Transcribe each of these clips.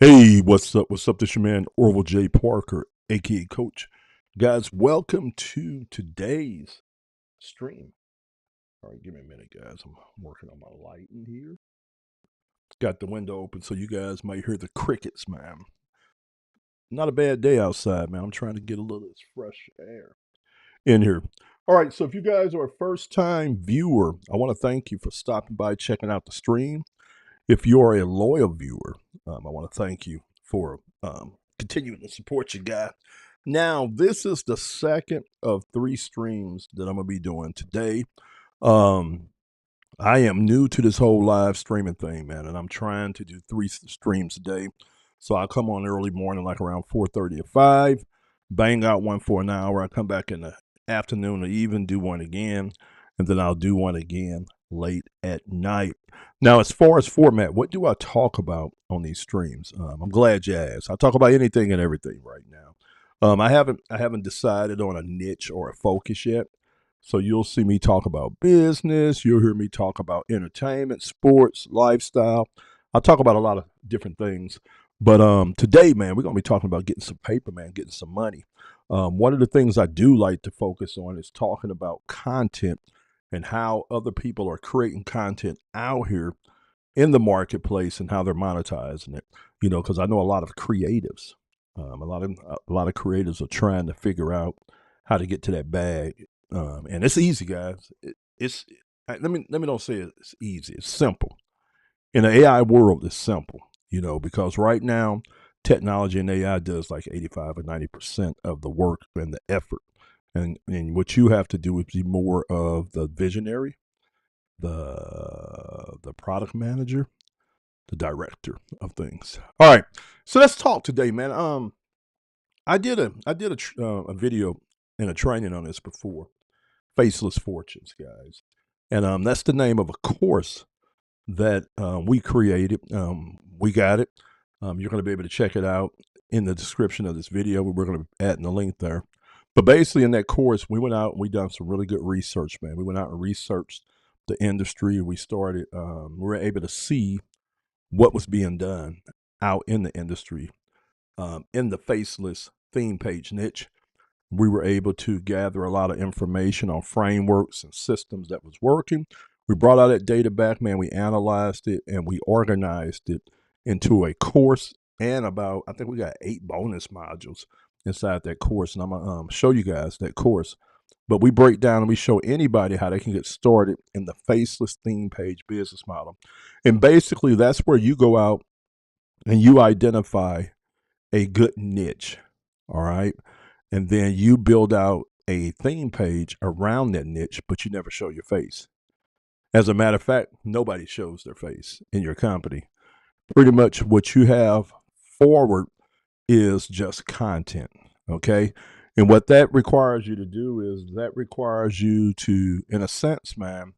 Hey, what's up? What's up? This your man Orville J. Parker, aka Coach. Guys, welcome to today's stream. All right, give me a minute, guys. I'm working on my lighting here. Got the window open so you guys might hear the crickets, man. Not a bad day outside, man. I'm trying to get a little of this fresh air in here. All right, so if you guys are a first time viewer, I want to thank you for stopping by, checking out the stream. If you are a loyal viewer, I want to thank you for continuing to support your guy. Now, this is the second of 3 streams that I'm going to be doing today. I am new to this whole live streaming thing, man, and I'm trying to do 3 streams a day. So I come on early morning, like around 4:30 or 5, bang out one for an hour. I come back in the afternoon or even do one again, and then I'll do one again late at night. Now, as far as format, what do I talk about on these streams? I'm glad you asked. I talk about anything and everything right now. I haven't decided on a niche or a focus yet. So you'll see me talk about business. You'll hear me talk about entertainment, sports, lifestyle. I'll talk about a lot of different things. But today, man, we're gonna be talking about getting some paper, man, getting some money. One of the things I do like to focus on is talking about content and how other people are creating content out here in the marketplace and how they're monetizing it. Because I know a lot of creatives, a lot of creatives are trying to figure out how to get to that bag, and it's easy, guys. It's let me don't say it's easy. It's simple. In the AI world, it's simple. Because right now, technology and AI does like 85 or 90% of the work and the effort. And what you have to do is be more of the visionary, the product manager, the director of things. All right, so let's talk today, man. I did a video and a training on this before, Faceless Fortunes, guys, and that's the name of a course that we created. We got it. You're going to be able to check it out in the description of this video. We're going to add in the link there. But basically, in that course, we went out and we done some really good research, man. We went out and researched the industry. We started. We were able to see what was being done out in the industry, in the faceless theme page niche. We were able to gather a lot of information on frameworks and systems that was working. We brought all that data back, man. We analyzed it and we organized it into a course and about, I think we got 8 bonus modules inside that course. And I'm going to show you guys that course. But we break down and we show anybody how they can get started in the faceless theme page business model. And basically, that's where you go out and you identify a good niche. All right. And then you build out a theme page around that niche, but you never show your face. As a matter of fact, nobody shows their face in your company. Pretty much what you have forward is just content. Okay. And what that requires you to do is that requires you to, in a sense, man,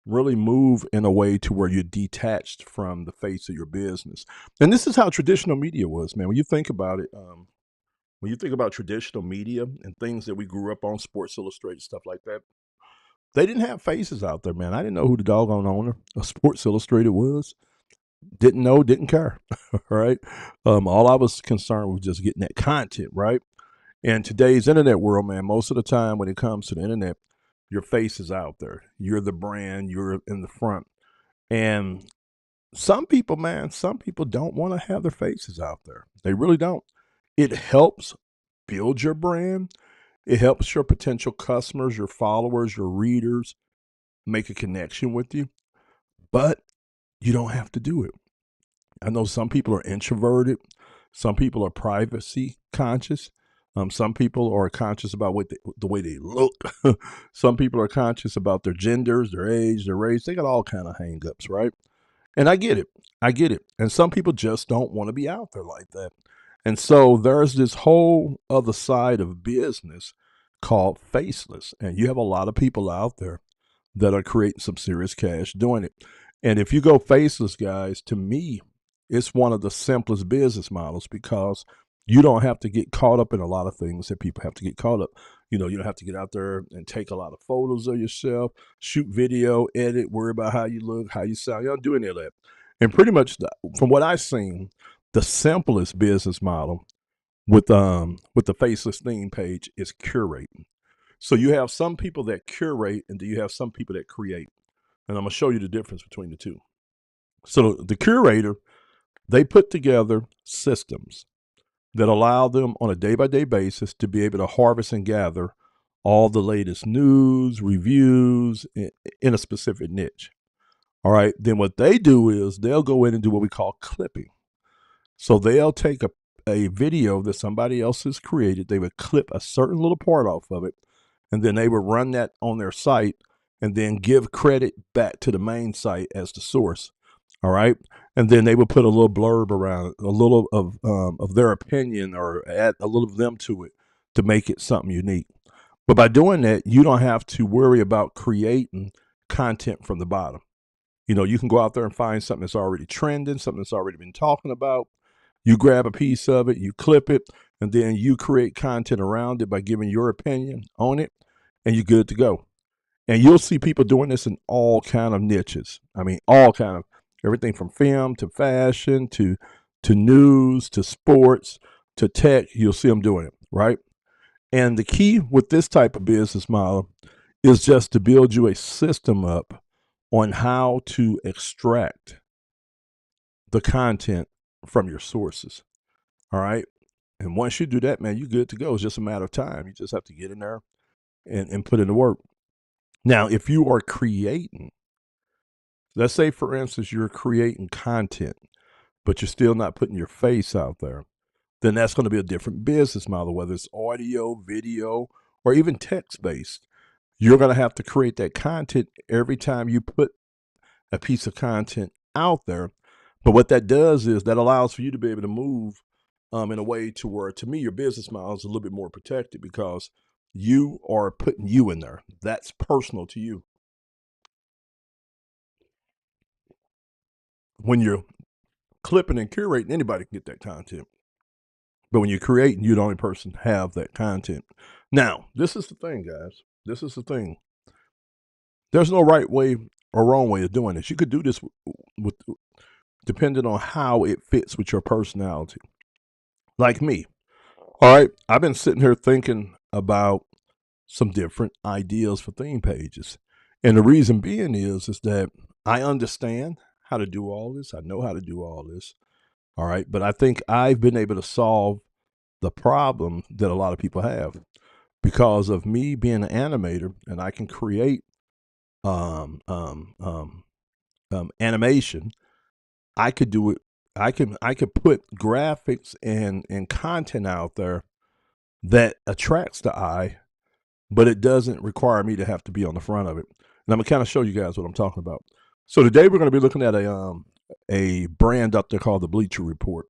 really move in a way to where you're detached from the face of your business. And this is how traditional media was, man. When you think about it, when you think about traditional media and things that we grew up on, Sports Illustrated, stuff like that, they didn't have faces out there, man. I didn't know who the doggone owner of Sports Illustrated was. Didn't know, didn't care. Right. All I was concerned was just getting that content, right? And today's internet world, man, most of the time when it comes to the internet, your face is out there. You're the brand, you're in the front. And some people, man, some people don't want to have their faces out there. They really don't. It helps build your brand. It helps your potential customers, your followers, your readers make a connection with you, but you don't have to do it. I know some people are introverted. Some people are privacy conscious. Some people are conscious about the way they look. Some people are conscious about their genders, their age, their race. They got all kind of hangups, right? And I get it. I get it. And some people just don't want to be out there like that. And so there's this whole other side of business called faceless. And you have a lot of people out there that are creating some serious cash doing it. And if you go faceless, guys, to me, it's one of the simplest business models because you don't have to get caught up in a lot of things that people have to get caught up. You don't have to get out there and take a lot of photos of yourself, shoot video, edit, worry about how you look, how you sound. You don't do any of that. And pretty much from what I've seen, The simplest business model with the Faceless theme page is curating. So you have some people that curate, and then you have some people that create. And I'm gonna show you the difference between the two. So the curator, they put together systems that allow them on a day by day basis to be able to harvest and gather all the latest news, reviews in a specific niche. All right. Then what they do is they'll go in and do what we call clipping. So they'll take a video that somebody else has created, they would clip a certain little part off of it, and then they would run that on their site and then give credit back to the main site as the source. All right. And then they would put a little blurb around it, a little of their opinion, or add a little of them to it to make it something unique. But by doing that, you don't have to worry about creating content from the bottom. You know, you can go out there and find something that's already trending, something that's already been talking about. You grab a piece of it, you clip it, and then you create content around it by giving your opinion on it, and you're good to go. And you'll see people doing this in all kind of niches. I mean, all kind of everything from film to fashion to news to sports to tech. You'll see them doing it, right? And the key with this type of business model is just to build you a system up on how to extract the content from your sources. All right. And once you do that, man, you're good to go. It's just a matter of time. You just have to get in there and put in the work. Now, if you are creating, let's say, for instance, you're creating content, but you're still not putting your face out there, then that's going to be a different business model, whether it's audio, video, or even text based. You're going to have to create that content every time you put a piece of content out there. But what that does is that allows for you to be able to move in a way to where, to me, your business model is a little bit more protected because you are putting you in there. That's personal to you. When you're clipping and curating, anybody can get that content. But when you're creating, you're the only person have that content. Now, this is the thing, guys. This is the thing. There's no right way or wrong way of doing this. You could do this with depending on how it fits with your personality. Like me. All right. I've been sitting here thinking about some different ideas for theme pages. And the reason being is that I understand how to do all this. I know how to do all this. All right. But I think I've been able to solve the problem that a lot of people have because of me being an animator, and I can create um, um, um, animation. I could do it. I could put graphics and content out there that attracts the eye, but it doesn't require me to have to be on the front of it. And I'm gonna kind of show you guys what I'm talking about. So today we're going to be looking at a brand up there called the Bleacher Report.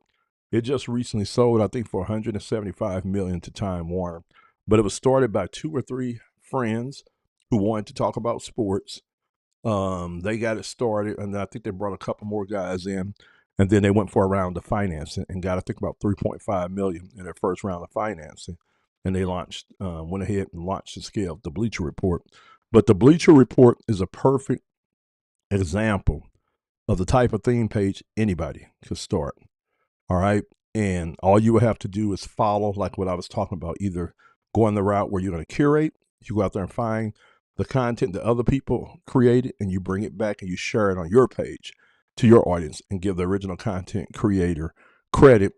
It just recently sold, I think, for 175 million to Time Warner, but it was started by two or three friends who wanted to talk about sports. They got it started, and I think they brought a couple more guys in, and then they went for a round of financing and got, I think, about 3.5 million in their first round of financing. And they went ahead and launched the scale, the Bleacher Report. But the Bleacher Report is a perfect example of the type of theme page anybody could start. All right. And all you would have to do is follow, like what I was talking about, either going the route where you're going to curate, you go out there and find the content that other people created, and you bring it back and you share it on your page to your audience and give the original content creator credit,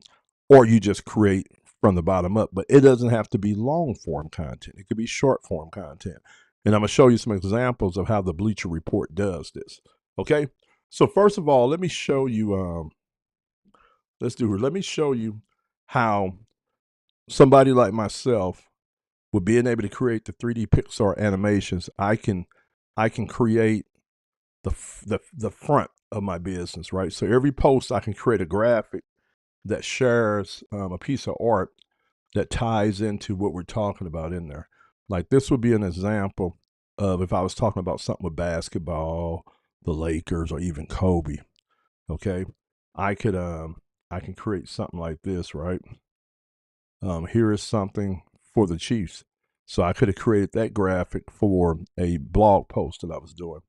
or you just create from the bottom up. But it doesn't have to be long form content, it could be short form content. And I'm going to show you some examples of how the Bleacher Report does this. Okay. So, first of all, let me show you. Let me show you how somebody like myself, with being able to create the 3D Pixar animations, I can create the front of my business, right? So every post I can create a graphic that shares a piece of art that ties into what we're talking about in there. Like this would be an example of if I was talking about something with basketball, the Lakers, or even Kobe. Okay, I could I can create something like this, right? Here is something for the Chiefs. So I could have created that graphic for a blog post that I was doing.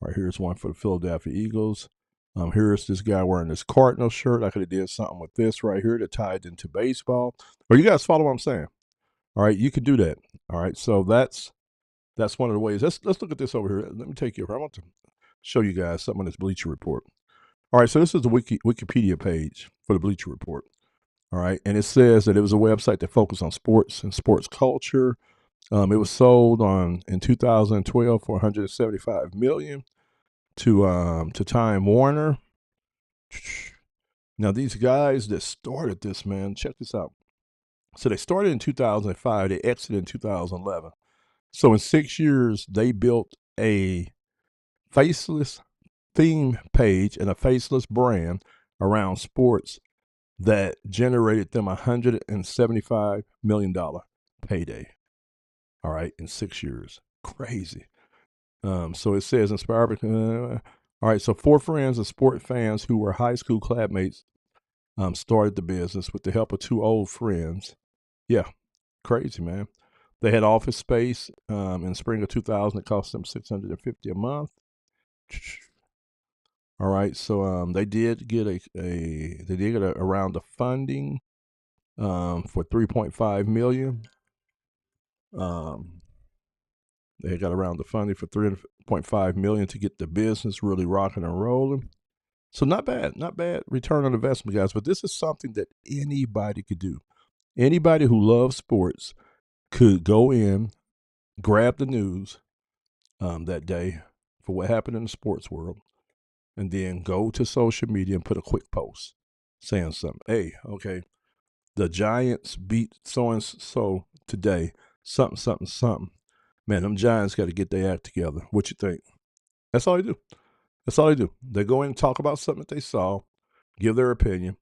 Right, here's one for the Philadelphia Eagles. Here's this guy wearing this Cardinal shirt. I could have did something with this right here that tied into baseball. Or you guys follow what I'm saying? All right, you can do that. All right, so that's one of the ways. Let's look at this over here. Let me take you over. I want to show you guys something on this Bleacher Report. All right, so this is the Wikipedia page for the Bleacher Report. All right, and it says that it was a website that focused on sports and sports culture. It was sold in 2012 for 175 million to Time Warner. Now these guys that started this, man, check this out. So they started in 2005. They exited in 2011. So in 6 years, they built a faceless theme page and a faceless brand around sports that generated them $175 million payday. All right, in 6 years. Crazy. So it says inspired. All right, so 4 friends of sport fans who were high school classmates started the business with the help of 2 old friends. Yeah, crazy, man. They had office space in spring of 2000. It cost them $650 a month. All right, so they did get a round of funding for 3.5 million. They got a round of funding for 3.5 million to get the business really rocking and rolling. So not bad return on investment, guys. But this is something that anybody could do. Anybody who loves sports could go in, grab the news that day for what happened in the sports world, and then go to social media and put a quick post saying something. Hey, okay, the Giants beat so and so today. Something, something, something. Man, them Giants got to get their act together. What you think? That's all they do. That's all they do. They go in and talk about something that they saw, give their opinion,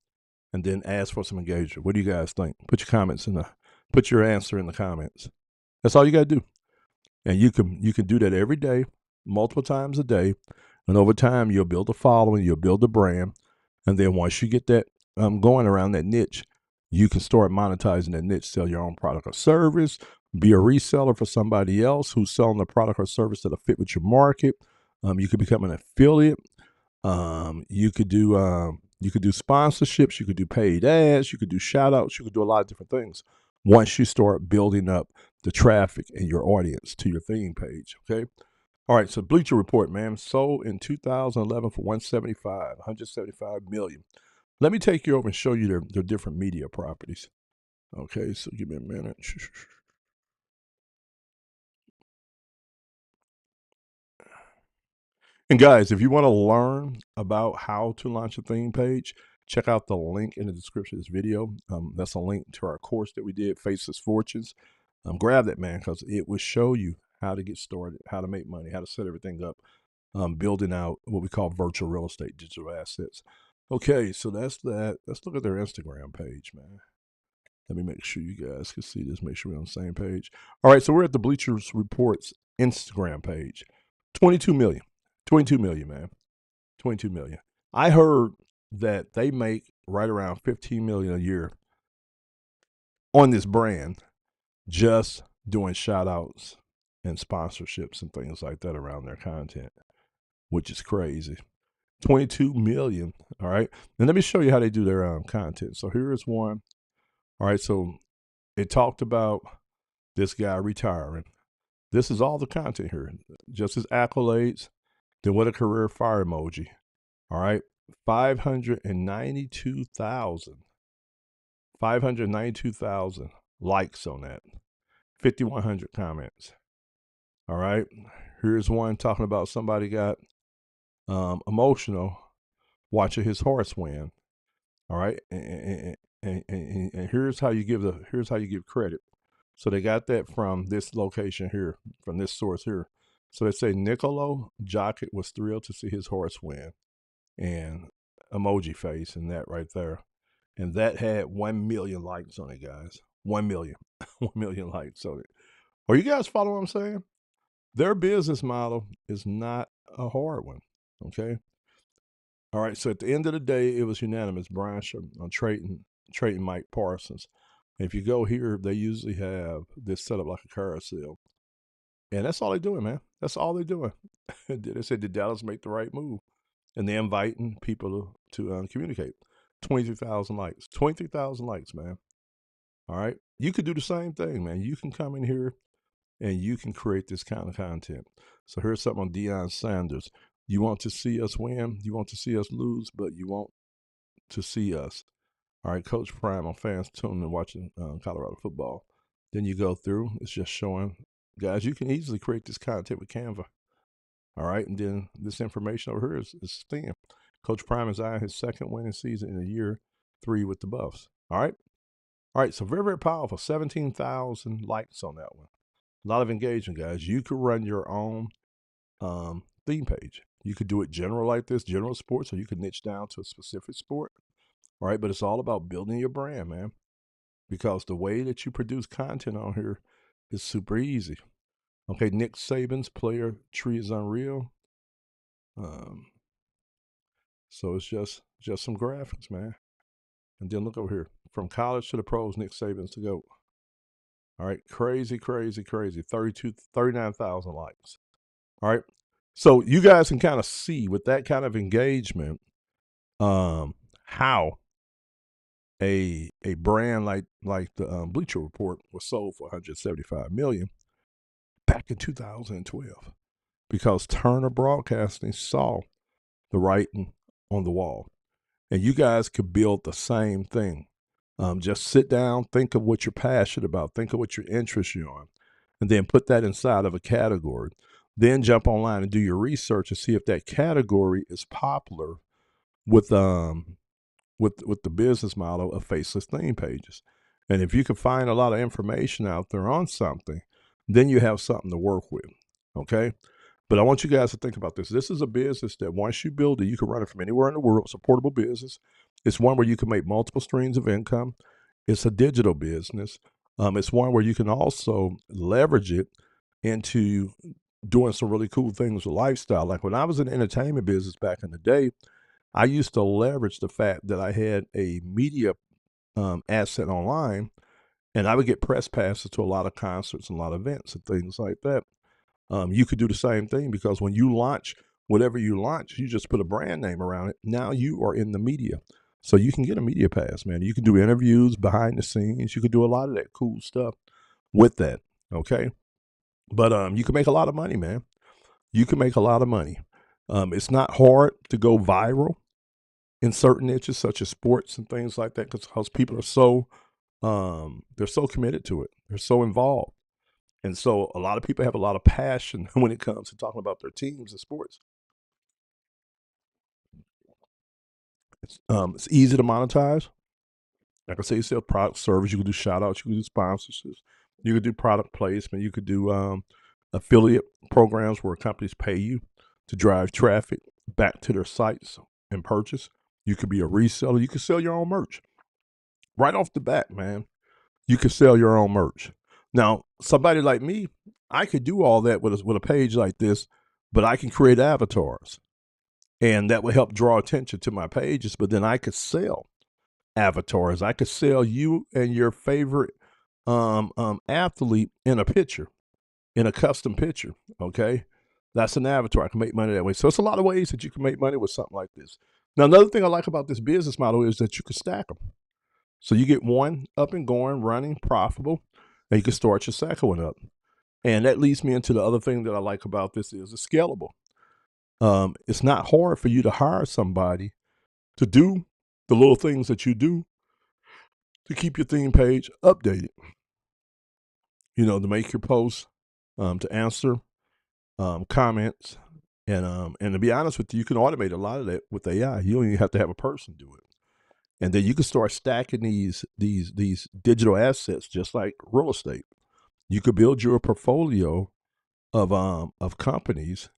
and then ask for some engagement. What do you guys think? Put your answer in the comments. That's all you got to do. And you can do that every day, multiple times a day, and over time you'll build a following, you'll build a brand, and then once you get that going around that niche, you can start monetizing that niche, sell your own product or service, be a reseller for somebody else who's selling a product or service that'll fit with your market. You could become an affiliate. You could do sponsorships. You could do paid ads. You could do shout outs. You could do a lot of different things once you start building up the traffic and your audience to your theme page. Okay. All right. So Bleacher Report, man, sold in 2011 for 175 million. Let me take you over and show you their different media properties. Okay. So give me a minute. And guys, if you want to learn about how to launch a theme page, check out the link in the description of this video. That's a link to our course that we did, Faceless Fortunes. Grab that, man, because it will show you how to get started, how to make money, how to set everything up, building out what we call virtual real estate, digital assets. Okay, so that's that. Let's look at their Instagram page, man. Let me make sure you guys can see this, make sure we're on the same page. All right, so we're at the Bleachers Reports Instagram page. 22 million. 22 million, man. 22 million. I heard that they make right around 15 million a year on this brand just doing shout outs and sponsorships and things like that around their content, which is crazy. 22 million. All right. And let me show you how they do their content. So here is one. All right. So it talked about this guy retiring. This is all the content here. Just his accolades. Then what a career fire emoji. All right. 592,000. 592,000 likes on that. 5,100 comments. All right. Here's one talking about somebody got emotional watching his horse win. All right. And here's how you give credit. So they got that from this location here, from this source here. So they say Niccolo Jockett was thrilled to see his horse win, and emoji face and that right there. And that had 1 million likes on it, guys. 1 million. 1 million likes on it. Are you guys following what I'm saying? Their business model is not a hard one. Okay. All right. So at the end of the day, it was unanimous. Brian on Trayton Mike Parsons. If you go here, they usually have this set up like a carousel. And that's all they're doing, man. That's all they're doing. They said, did Dallas make the right move? and they're inviting people to communicate. 23,000 likes. 23,000 likes, man. All right. You could do the same thing, man. You can come in here and you can create this kind of content. So here's something on Deion Sanders. You want to see us win, you want to see us lose, but you want to see us. All right, Coach Prime on fans tuning and watching Colorado football. Then you go through, it's just showing, guys, you can easily create this content with Canva. All right, and then this information over here is thin. Coach Prime is eyeing his second winning season in a year 3 with the Buffs. All right. All right, so very, very powerful. 17,000 likes on that one. A lot of engagement, guys. You could run your own theme page. You could do it general like this, general sports, or you could niche down to a specific sport. All right, but it's all about building your brand, man, because the way that you produce content on here is super easy. Okay, Nick Saban's player tree is unreal. So it's just some graphics, man. And then look over here. From college to the pros, Nick Saban's to go. All right, crazy, crazy, crazy. 39,000 likes. All right. So you guys can kind of see with that kind of engagement, how a brand like the Bleacher Report was sold for 175 million back in 2012, because Turner Broadcasting saw the writing on the wall, and you guys could build the same thing. Just sit down, think of what you're passionate about, think of what your interests you on, and then put that inside of a category. Then jump online and do your research and see if that category is popular with the business model of faceless theme pages. And if you can find a lot of information out there on something, then you have something to work with. Okay. But I want you guys to think about this. This is a business that once you build it, you can run it from anywhere in the world. It's a portable business. It's one where you can make multiple streams of income. It's a digital business. It's one where you can also leverage it into doing some really cool things with lifestyle. Like when I was in the entertainment business back in the day, I used to leverage the fact that I had a media asset online, and I would get press passes to a lot of concerts and a lot of events and things like that. You could do the same thing, because when you launch whatever you launch, you just put a brand name around it. Now you are in the media. So you can get a media pass, man. You can do interviews behind the scenes. You can do a lot of that cool stuff with that. Okay. But you can make a lot of money, man. You can make a lot of money. It's not hard to go viral in certain niches such as sports and things like that, because people are so they're so committed to it. They're so involved. And so a lot of people have a lot of passion when it comes to talking about their teams and sports. It's easy to monetize. Like I say, you sell product, service. You can do shout outs. You can do sponsorships. You could do product placement. You could do affiliate programs where companies pay you to drive traffic back to their sites and purchase. You could be a reseller. You could sell your own merch. Right off the bat, man, you could sell your own merch. Now, somebody like me, I could do all that with a page like this, but I can create avatars, and that would help draw attention to my pages. But then I could sell avatars. I could sell you and your favorite athlete in a picture, in a custom picture. Okay, that's an avatar. I can make money that way. So it's a lot of ways that you can make money with something like this. Now, another thing I like about this business model is that you can stack them. So you get one up and going, running, profitable, and you can start your second one up. And that leads me into the other thing that I like about this is it's scalable. It's not hard for you to hire somebody to do the little things that you do to keep your theme page updated. You know, to make your posts, to answer comments, and to be honest with you, you can automate a lot of that with AI. You don't even have to have a person do it. And then you can start stacking these digital assets just like real estate. You could build your portfolio of companies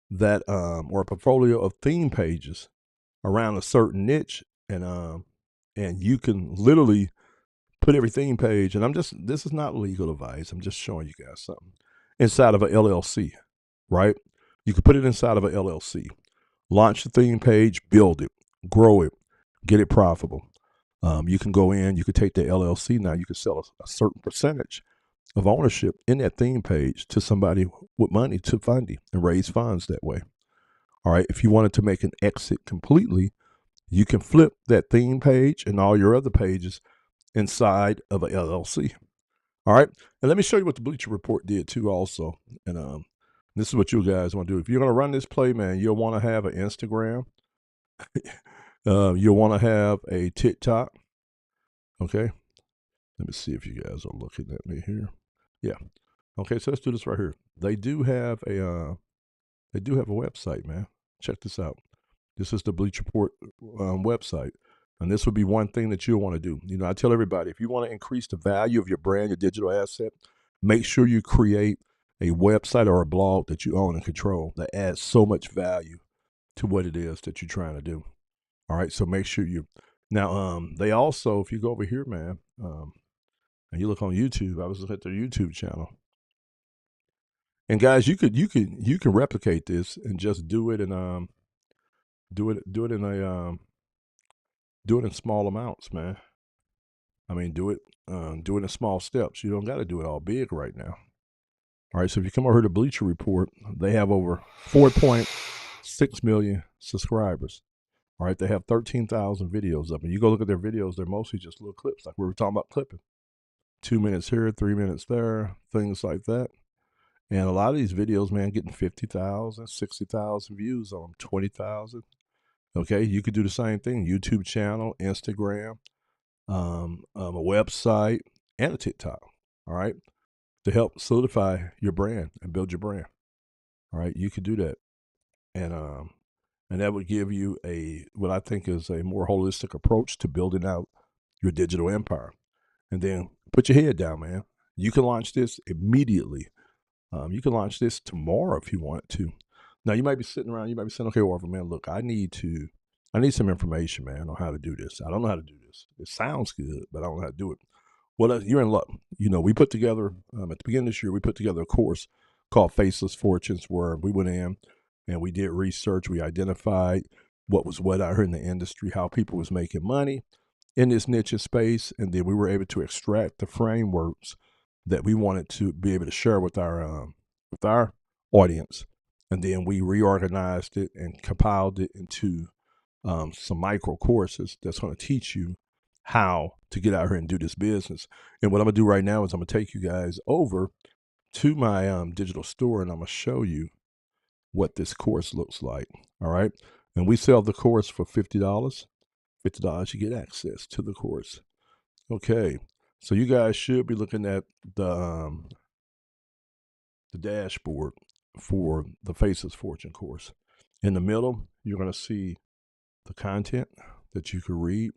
that or a portfolio of theme pages around a certain niche, and you can literally put every theme page. And this is not legal advice. I'm just showing you guys something inside of a LLC, right? You can put it inside of a LLC, launch the theme page, build it, grow it, get it profitable. You can go in, you can take the LLC now, you can sell a certain percentage of ownership in that theme page to somebody with money to fund it and raise funds that way. All right. If you wanted to make an exit completely, you can flip that theme page and all your other pages inside of a LLC. All right. And let me show you what the Bleacher Report did too also. And this is what you guys want to do. If you're going to run this play, man, you'll want to have an Instagram. You'll want to have a TikTok. Okay. Let me see if you guys are looking at me here. Yeah. Okay, so let's do this right here. They do have a website, man. Check this out. This is the Bleacher Report website. And this would be one thing that you'll want to do. You know, I tell everybody, if you want to increase the value of your brand, your digital asset, make sure you create a website or a blog that you own and control that adds so much value to what it is that you're trying to do. All right, so make sure you. Now, they also, if you go over here, man, and you look on YouTube, I was looking at their YouTube channel. And guys, you can replicate this and just do it in do it in small amounts, man. I mean, do it in small steps. You don't got to do it all big right now. All right, so if you come over here to Bleacher Report, they have over 4.6 million subscribers. All right, they have 13,000 videos up, and you go look at their videos. They're mostly just little clips, like we were talking about clipping. 2 minutes here, 3 minutes there, things like that. And a lot of these videos, man, getting 50,000, 60,000 views on them, 20,000. Okay, you could do the same thing. YouTube channel, Instagram, a website, and a TikTok. All right, to help solidify your brand and build your brand. All right, you could do that, and that would give you what I think is a more holistic approach to building out your digital empire. And then put your head down, man. You can launch this immediately. You can launch this tomorrow if you want to. Now you might be sitting around, you might be saying, okay, Orville, man, look, I need some information, man, on how to do this. I don't know how to do this. It sounds good, but I don't know how to do it. Well, you're in luck. You know, we put together, at the beginning of this year, we put together a course called Faceless Fortunes, where we went in and we did research. We identified what was what out here in the industry, how people was making money in this niche space. And then we were able to extract the frameworks that we wanted to be able to share with our audience. And then we reorganized it and compiled it into some micro courses that's going to teach you how to get out here and do this business. And what I'm going to do right now is I'm going to take you guys over to my digital store, and I'm going to show you what this course looks like. All right. And we sell the course for $50. $50, you get access to the course. Okay. So you guys should be looking at the dashboard for the Faceless Fortune course. In the middle, you're going to see the content that you can read.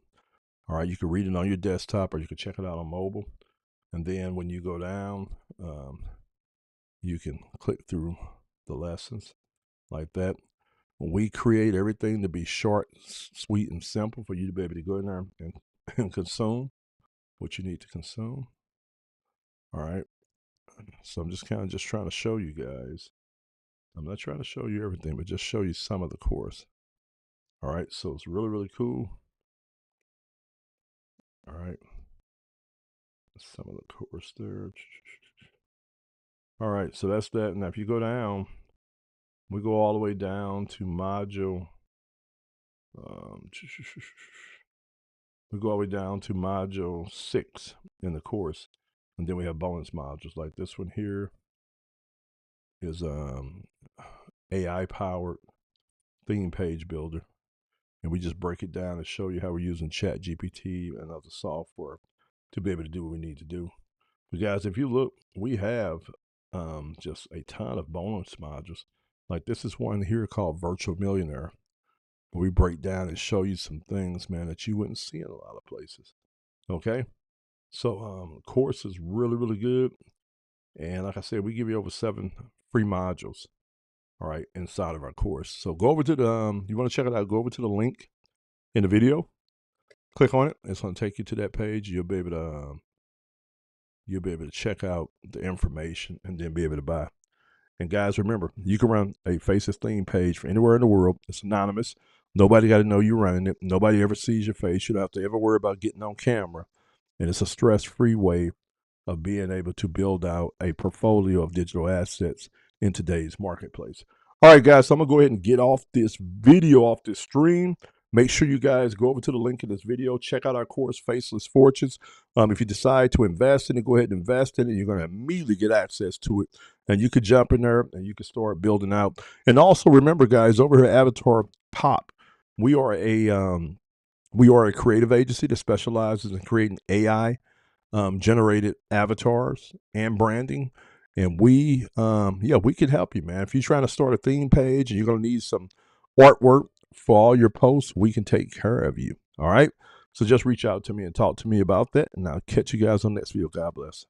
All right, you can read it on your desktop or you can check it out on mobile. And then when you go down, you can click through the lessons like that. When we create everything to be short, sweet, and simple for you to be able to go in there and consume what you need to consume. All right. So I'm just kind of just trying to show you guys. I'm not trying to show you everything, but just show you some of the course. All right. So it's really, really cool. All right. Some of the course there. All right. So that's that. Now, if you go down, we go all the way down to module. We go all the way down to module 6 in the course. And then we have bonus modules like this one here is AI powered theme page builder. And we just break it down and show you how we're using Chat GPT and other software to be able to do what we need to do. But guys, if you look, we have just a ton of bonus modules. Like this is one here called Virtual Millionaire. We break down and show you some things, man, that you wouldn't see in a lot of places. Okay. So course is really, really good. And like I said, we give you over 7 free modules. All right, inside of our course. So go over to the, you want to check it out, go over to the link in the video, click on it. It's going to take you to that page. You'll be able to check out the information and then be able to buy. And guys, remember, you can run a Faceless theme page for anywhere in the world. It's anonymous. Nobody got to know you're running it. Nobody ever sees your face. You don't have to ever worry about getting on camera. And it's a stress-free way of being able to build out a portfolio of digital assets in today's marketplace. All right, guys, so I'm going to go ahead and get off this video, off this stream. Make sure you guys go over to the link in this video. Check out our course, Faceless Fortunes. If you decide to invest in it, go ahead and invest in it. You're going to immediately get access to it. And you could jump in there and you can start building out. And also remember, guys, over here at Avatar Pop, we are a creative agency that specializes in creating AI generated avatars and branding. And we can help you, man. If you're trying to start a theme page and you're going to need some artwork for all your posts, we can take care of you. All right. So just reach out to me and talk to me about that. And I'll catch you guys on the next video. God bless.